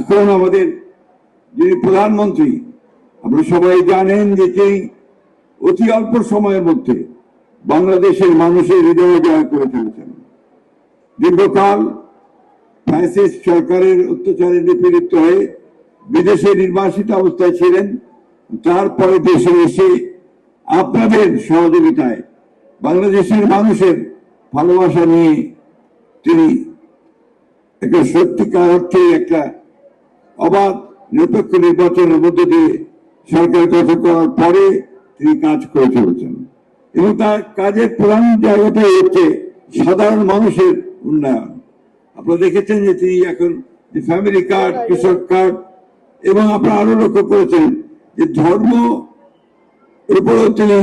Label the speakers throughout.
Speaker 1: এখন আমাদের যিনি প্রধানমন্ত্রী, আপনারা সবাই জানেন যে তিনি অতি অল্প সময়ের মধ্যে বাংলাদেশের মানুষের হৃদয় জয় করে ফেলেছেন। দীর্ঘকাল ফ্যাসিস্ট সরকারের অত্যাচারে নিপীড়িত হয়ে বিদেশে নির্বাসিত অবস্থায় ছিলেন। তারপরে দেশে এসে আপনাদের সহযোগিতায় বাংলাদেশের মানুষের ভালোবাসা নিয়ে তিনি একটা সত্যিকার অর্থে একটা অবাধ নিরপেক্ষ নির্বাচনের মধ্য দিয়ে সরকার গঠন করার পরে তিনি কাজ করে চলেছেন এবং তার কাজের প্রধান জায়গাটাই হচ্ছে সাধারণ মানুষের উন্নয়ন। আপনারা দেখেছেন যে তিনি এখন যে ফ্যামিলি কার্ড, কৃষক কার্ড এবং আপনারা আরো লক্ষ্য করেছেন যে ধর্ম উপরেও তিনি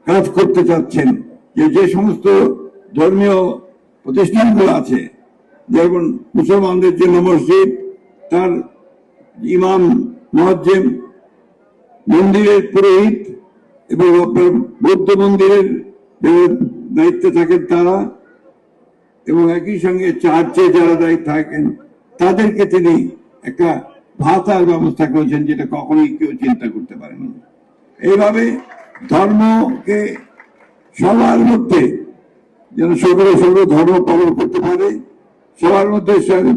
Speaker 1: কাজ করতে চাচ্ছেন। যে সমস্ত ধর্মীয় প্রতিষ্ঠানগুলো আছে, যেমন মুসলমানদের জন্য মসজিদ, তার ইমাম, মুয়াজ্জিম, মন্দিরের পুরোহিত এবং বৌদ্ধ মন্দিরের দায়িত্বে থাকেন তারা, এবং একই সঙ্গে চার্চে যারা দায়িত্ব থাকেন তাদেরকে তিনি একটা ভাতার ব্যবস্থা করেছেন, যেটা কখনোই কেউ চিন্তা করতে পারেনি। এইভাবে ধর্মকে সবার মধ্যে যেন সকলে ধর্ম পালন করতে পারে, সবার মধ্যে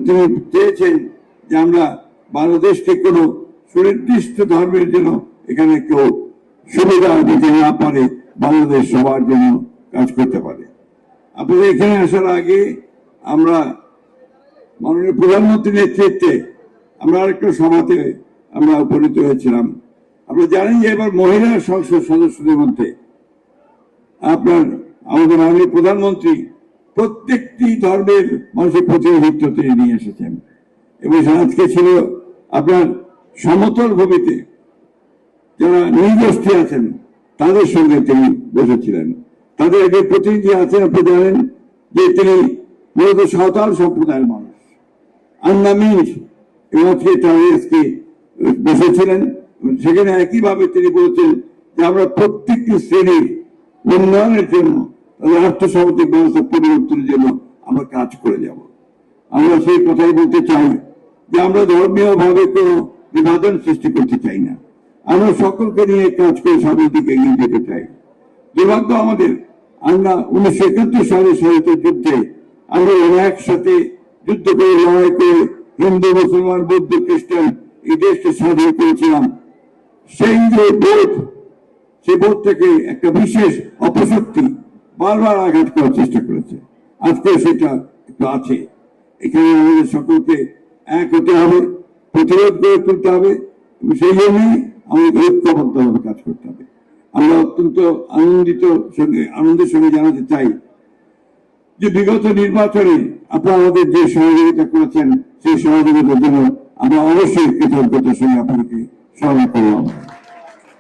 Speaker 1: তিনি চেয়েছেন যে আমরা বাংলাদেশকে কোনো সুনির্দিষ্ট ধর্মের জন্য এখানে কেউ সুবিধা দিতে না পারে, বাংলাদেশ সবার জন্য কাজ করতে পারে। আপনাদের এখানে আসার আগে আমরা মাননীয় প্রধানমন্ত্রীর নেতৃত্বে আমরা আরেকটা সভাতে আমরা উপনীত হয়েছিলাম। আপনারা জানেন যে এবার মহিলা সংসদ সদস্যদের মধ্যে আমাদের মাননীয় প্রধানমন্ত্রী প্রত্যেকটি ধর্মের মানুষের প্রতিনিধিত্ব তিনি নিয়ে এসেছেন এবং আজকে ছিল আপনার সমতল ভূমিতে যারা নৃগোষ্ঠী আছেন তাদের সঙ্গে তিনি বসেছিলেন। তাদের যে প্রতিনিধি আছেন আপনি জানেন যে তিনি মূলত সাঁওতাল সম্প্রদায়ের মানুষ, আন্নামিজ, এবং আজকে বসেছিলেন। সেখানে একইভাবে তিনি বলছেন যে আমরা প্রত্যেকটি শ্রেণীর উন্নয়নের জন্য, তাদের আর্থসামাজিক ব্যবস্থা পরিবর্তনের জন্য আমরা কাজ করে যাব। আমরা সেই কথাই বলতে চাই যে আমরা ধর্মীয় ভাবে কোনো বিভাজন সৃষ্টি করতে চাই না, আমরা সকলকে নিয়ে কাজ করে সামনের দিকে এগিয়ে যেতে চাই। দুর্ভাগ্য আমাদের, আমরা 1971 সালে শহীদ যুদ্ধে আমরা একসাথে যুদ্ধ করে, লড়াই করে হিন্দু, মুসলমান, বৌদ্ধ, খ্রিস্টান এই দেশকে স্বাধীন করেছিলাম। সেই যে বোধ, সেই বোধ থেকে একটা বিশেষ অপশক্তি বারবার আঘাত করার চেষ্টা করেছে। আজকে সেটা একটু আছে। এখানে আমাদের সকলকে এক হতে হবে, প্রতিরোধ গড়ে তুলতে হবে এবং সেই জন্যই আমাদের ঐক্যবদ্ধভাবে কাজ করতে হবে। আমরা অত্যন্ত আনন্দের সঙ্গে জানাতে চাই যে বিগত নির্বাচনে আপনারা আমাদের যে সহযোগিতা করেছেন, সেই সহযোগিতার জন্য আমরা অবশ্যই কৃতজ্ঞতার সঙ্গে আপনাকে স্মরণ করলাম।